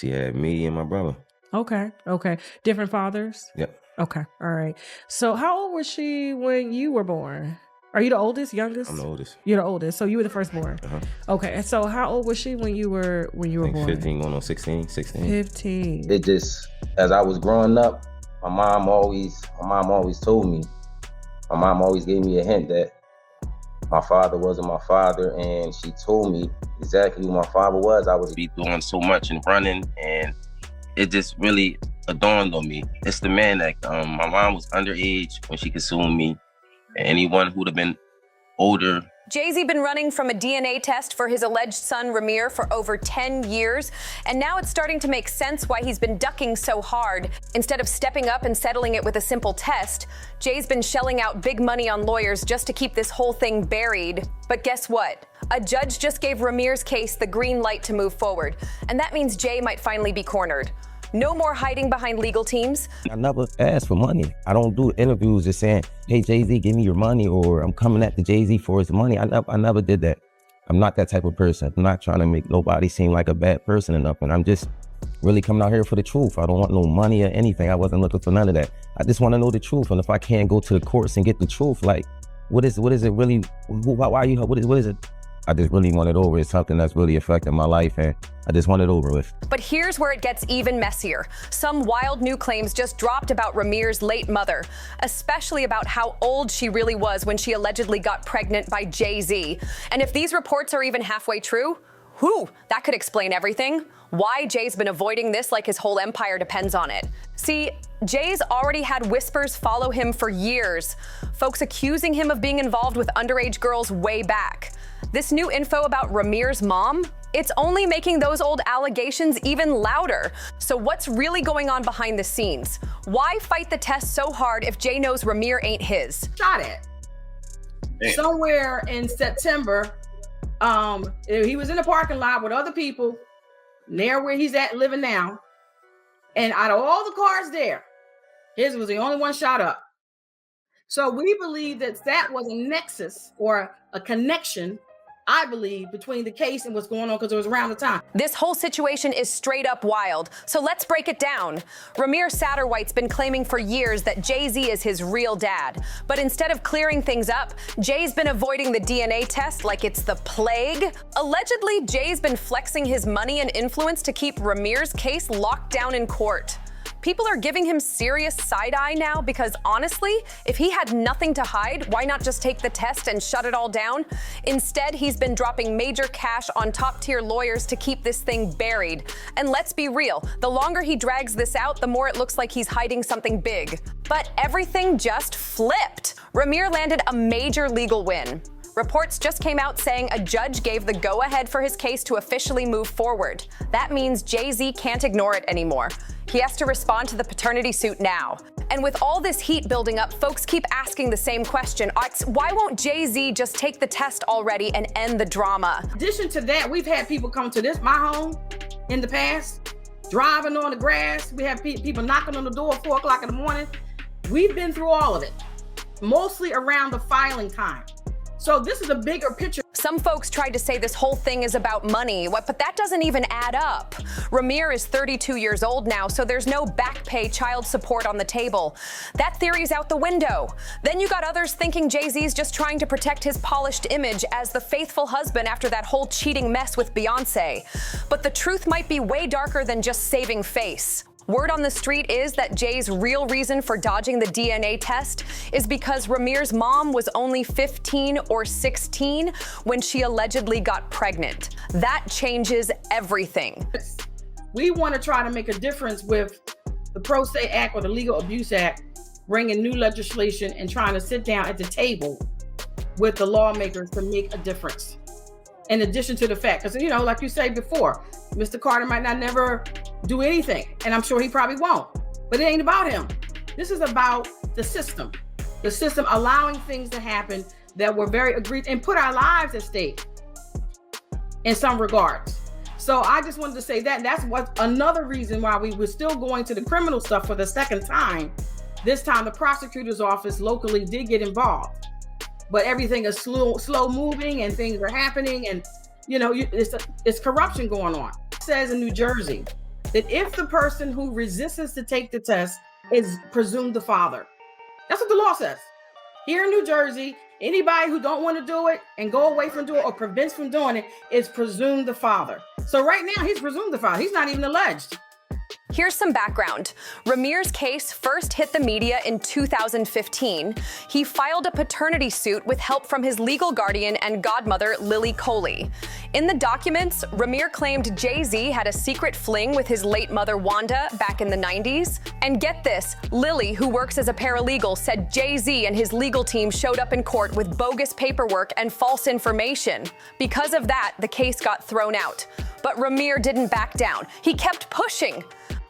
She had me and my brother. Okay. Different fathers? Yep. Okay. All right. So how old was she when you were born? Are you the oldest, youngest? I'm the oldest. You're the oldest, so you were the firstborn. Okay. And so how old was she when you were born? 15 going on 16. 15. It just, as I was growing up, my mom always told me, my mom always gave me a hint that my father wasn't my father, and she told me exactly who my father was. I was be doing so much and running, and it just really dawned on me. It's the man that my mom was underage when she consumed me. And anyone who would have been older. Jay-Z been running from a DNA test for his alleged son Ramir for over 10 years, and now it's starting to make sense why he's been ducking so hard. Instead of stepping up and settling it with a simple test, Jay's been shelling out big money on lawyers just to keep this whole thing buried. But guess what? A judge just gave Ramir's case the green light to move forward, and that means Jay might finally be cornered. No more hiding behind legal teams. I never asked for money. I don't do interviews just saying, hey, Jay-Z, give me your money, or I'm coming at the Jay-Z for his money. I never did that. I'm not that type of person. I'm not trying to make nobody seem like a bad person or nothing. I'm just really coming out here for the truth. I don't want no money or anything. I wasn't looking for none of that. I just want to know the truth. And if I can't go to the courts and get the truth, like, what is it really? Why you? What is it? I just really want it over. It's something that's really affecting my life, and I just want it over with. But here's where it gets even messier. Some wild new claims just dropped about Ramir's late mother, especially about how old she really was when she allegedly got pregnant by Jay-Z. And if these reports are even halfway true, that could explain everything. Why Jay's been avoiding this like his whole empire depends on it. See, Jay's already had whispers follow him for years, folks accusing him of being involved with underage girls way back. This new info about Ramir's mom, it's only making those old allegations even louder. So what's really going on behind the scenes? Why fight the test so hard if Jay knows Ramir ain't his? Shot at. Somewhere in September, he was in the parking lot with other people near where he's at living now. And out of all the cars there, his was the only one shot up. So we believe that was a nexus or a connection, I believe, between the case and what's going on, because it was around the time. This whole situation is straight up wild. So let's break it down. Ramir Satterwhite's been claiming for years that Jay-Z is his real dad. But instead of clearing things up, Jay's been avoiding the DNA test like it's the plague. Allegedly, Jay's been flexing his money and influence to keep Ramir's case locked down in court. People are giving him serious side-eye now because honestly, if he had nothing to hide, why not just take the test and shut it all down? Instead, he's been dropping major cash on top-tier lawyers to keep this thing buried. And let's be real, the longer he drags this out, the more it looks like he's hiding something big. But everything just flipped. Ramir landed a major legal win. Reports just came out saying a judge gave the go-ahead for his case to officially move forward. That means Jay-Z can't ignore it anymore. He has to respond to the paternity suit now. And with all this heat building up, folks keep asking the same question. Why won't Jay-Z just take the test already and end the drama? In addition to that, we've had people come to my home in the past, driving on the grass. We have people knocking on the door at 4 o'clock in the morning. We've been through all of it, mostly around the filing time. So this is a bigger picture. Some folks tried to say this whole thing is about money, but that doesn't even add up. Ramir is 32 years old now, so there's no back pay child support on the table. That theory's out the window. Then you got others thinking Jay-Z's just trying to protect his polished image as the faithful husband after that whole cheating mess with Beyonce. But the truth might be way darker than just saving face. Word on the street is that Jay's real reason for dodging the DNA test is because Ramir's mom was only 15 or 16 when she allegedly got pregnant. That changes everything. We want to try to make a difference with the Pro Se Act or the Legal Abuse Act, bringing new legislation and trying to sit down at the table with the lawmakers to make a difference. In addition to the fact, because, like you said before, Mr. Carter might not never do anything, and I'm sure he probably won't, but it ain't about him. This is about the system allowing things to happen that were very egregious and put our lives at stake in some regards. So I just wanted to say that that's what another reason why we were still going to the criminal stuff for the second time. This time the prosecutor's office locally did get involved, but everything is slow moving and things are happening, and it's corruption going on. It says in New Jersey that if the person who resists to take the test is presumed the father. That's what the law says. Here in New Jersey, anybody who don't want to do it and go away from doing it or prevents from doing it is presumed the father. So right now, he's presumed the father. He's not even alleged. Here's some background. Ramir's case first hit the media in 2015. He filed a paternity suit with help from his legal guardian and godmother, Lily Coley. In the documents, Ramir claimed Jay-Z had a secret fling with his late mother, Wanda, back in the 90s. And get this, Lily, who works as a paralegal, said Jay-Z and his legal team showed up in court with bogus paperwork and false information. Because of that, the case got thrown out. But Ramir didn't back down. He kept pushing.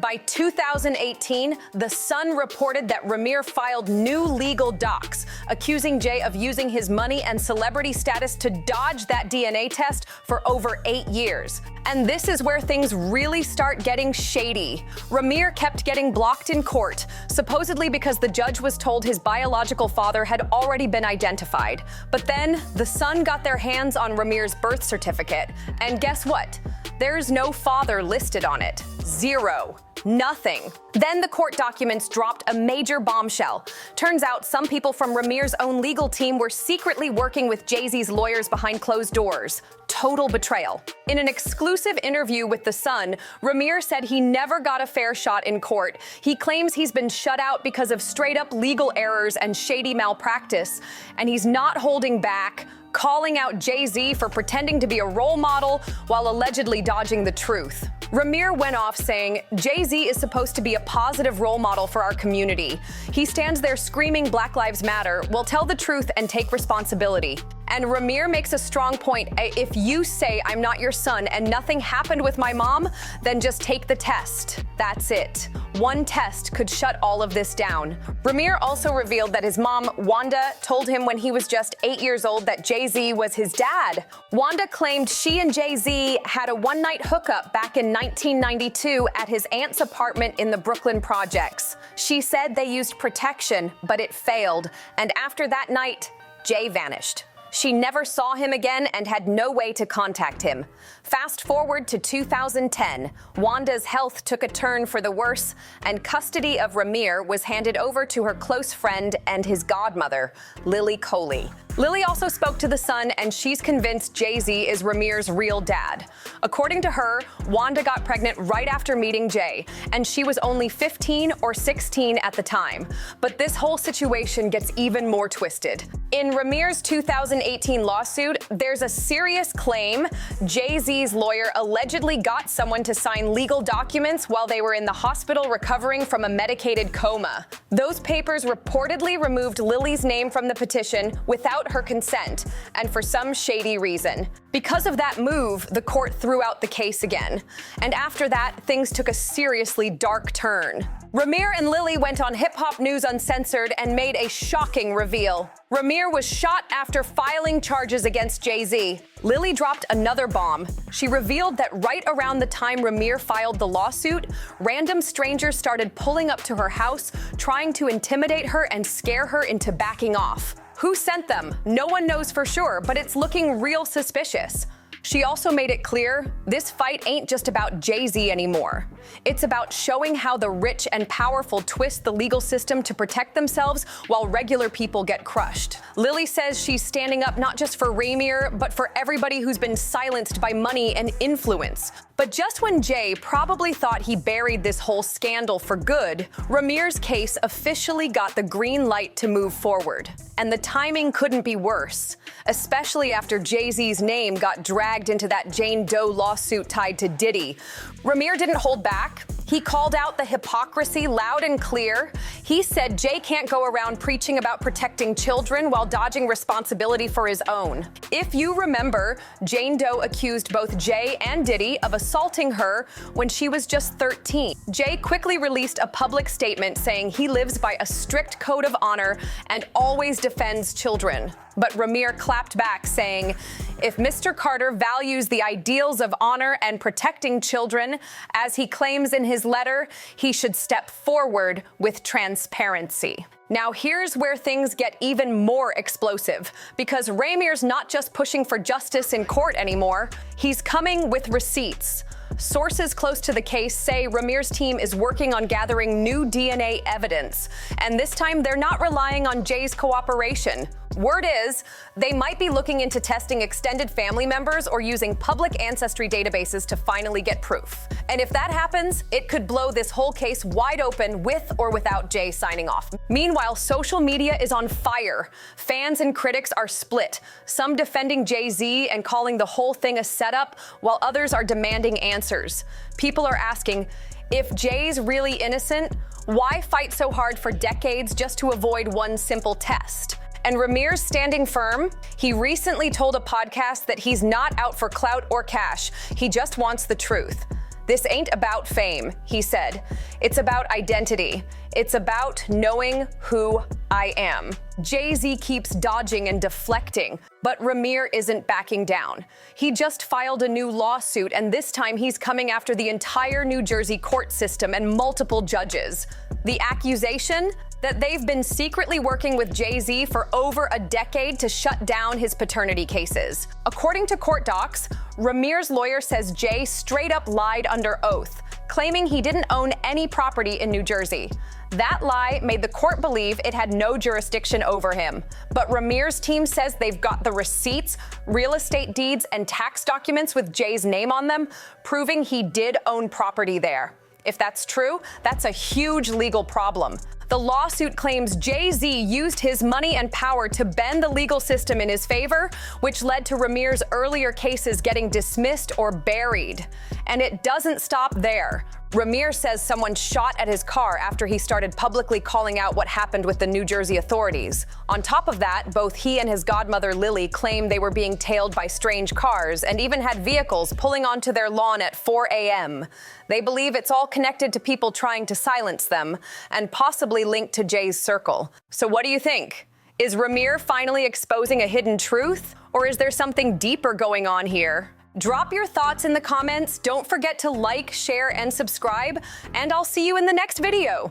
By 2018, The Sun reported that Ramir filed new legal docs, accusing Jay of using his money and celebrity status to dodge that DNA test for over 8 years. And this is where things really start getting shady. Ramir kept getting blocked in court, supposedly because the judge was told his biological father had already been identified. But then, The Sun got their hands on Ramir's birth certificate, and guess what? There's no father listed on it. Zero. Nothing. Then the court documents dropped a major bombshell. Turns out some people from Ramir's own legal team were secretly working with Jay-Z's lawyers behind closed doors. Total betrayal. In an exclusive interview with The Sun, Ramir said he never got a fair shot in court. He claims he's been shut out because of straight-up legal errors and shady malpractice, and he's not holding back, calling out Jay-Z for pretending to be a role model while allegedly dodging the truth. Ramir went off saying, Jay-Z is supposed to be a positive role model for our community. He stands there screaming Black Lives Matter, will tell the truth and take responsibility. And Ramir makes a strong point. If you say I'm not your son and nothing happened with my mom, then just take the test. That's it. One test could shut all of this down. Ramir also revealed that his mom, Wanda, told him when he was just 8 years old that Jay-Z was his dad. Wanda claimed she and Jay-Z had a one-night hookup back in 1992 at his aunt's apartment in the Brooklyn projects. She said they used protection, but it failed. And after that night, Jay vanished. She never saw him again and had no way to contact him. Fast forward to 2010, Wanda's health took a turn for the worse, and custody of Ramir was handed over to her close friend and his godmother, Lily Coley. Lily also spoke to The Sun, and she's convinced Jay-Z is Ramir's real dad. According to her, Wanda got pregnant right after meeting Jay, and she was only 15 or 16 at the time. But this whole situation gets even more twisted. In Ramir's 2018 lawsuit, there's a serious claim Jay-Z's lawyer allegedly got someone to sign legal documents while they were in the hospital recovering from a medicated coma. Those papers reportedly removed Lily's name from the petition without her consent, and for some shady reason. Because of that move, the court threw out the case again. And after that, things took a seriously dark turn. Ramir and Lily went on Hip Hop News Uncensored and made a shocking reveal. Ramir was shot after filing charges against Jay-Z. Lily dropped another bomb. She revealed that right around the time Ramir filed the lawsuit, random strangers started pulling up to her house, trying to intimidate her and scare her into backing off. Who sent them? No one knows for sure, but it's looking real suspicious. She also made it clear this fight ain't just about Jay-Z anymore. It's about showing how the rich and powerful twist the legal system to protect themselves while regular people get crushed. Lily says she's standing up not just for Ramir, but for everybody who's been silenced by money and influence. But just when Jay probably thought he buried this whole scandal for good, Ramir's case officially got the green light to move forward. And the timing couldn't be worse, especially after Jay-Z's name got dragged into that Jane Doe lawsuit tied to Diddy. Ramir didn't hold back. He called out the hypocrisy loud and clear. He said Jay can't go around preaching about protecting children while dodging responsibility for his own. If you remember, Jane Doe accused both Jay and Diddy of assaulting her when she was just 13. Jay quickly released a public statement saying he lives by a strict code of honor and always defends children. But Ramir clapped back, saying, if Mr. Carter values the ideals of honor and protecting children, as he claims in his letter, he should step forward with transparency. Now here's where things get even more explosive, because Ramir's not just pushing for justice in court anymore, he's coming with receipts. Sources close to the case say Ramir's team is working on gathering new DNA evidence, and this time they're not relying on Jay's cooperation. Word is, they might be looking into testing extended family members or using public ancestry databases to finally get proof. And if that happens, it could blow this whole case wide open with or without Jay signing off. Meanwhile, social media is on fire. Fans and critics are split, some defending Jay-Z and calling the whole thing a setup, while others are demanding answers. People are asking, if Jay's really innocent, why fight so hard for decades just to avoid one simple test? And Ramir's standing firm. He recently told a podcast that he's not out for clout or cash. He just wants the truth. This ain't about fame, he said. It's about identity. It's about knowing who I am. Jay-Z keeps dodging and deflecting, but Ramir isn't backing down. He just filed a new lawsuit, and this time he's coming after the entire New Jersey court system and multiple judges. The accusation? That they've been secretly working with Jay-Z for over a decade to shut down his paternity cases. According to court docs, Ramir's lawyer says Jay straight up lied under oath, claiming he didn't own any property in New Jersey. That lie made the court believe it had no jurisdiction over him. But Ramir's team says they've got the receipts, real estate deeds, and tax documents with Jay's name on them, proving he did own property there. If that's true, that's a huge legal problem. The lawsuit claims Jay-Z used his money and power to bend the legal system in his favor, which led to Ramir's earlier cases getting dismissed or buried. And it doesn't stop there. Ramir says someone shot at his car after he started publicly calling out what happened with the New Jersey authorities. On top of that, both he and his godmother Lily claim they were being tailed by strange cars and even had vehicles pulling onto their lawn at 4 a.m. They believe it's all connected to people trying to silence them and possibly linked to Jay's circle. So what do you think? Is Ramir finally exposing a hidden truth, or is there something deeper going on here? Drop your thoughts in the comments. Don't forget to like, share, and subscribe, and I'll see you in the next video.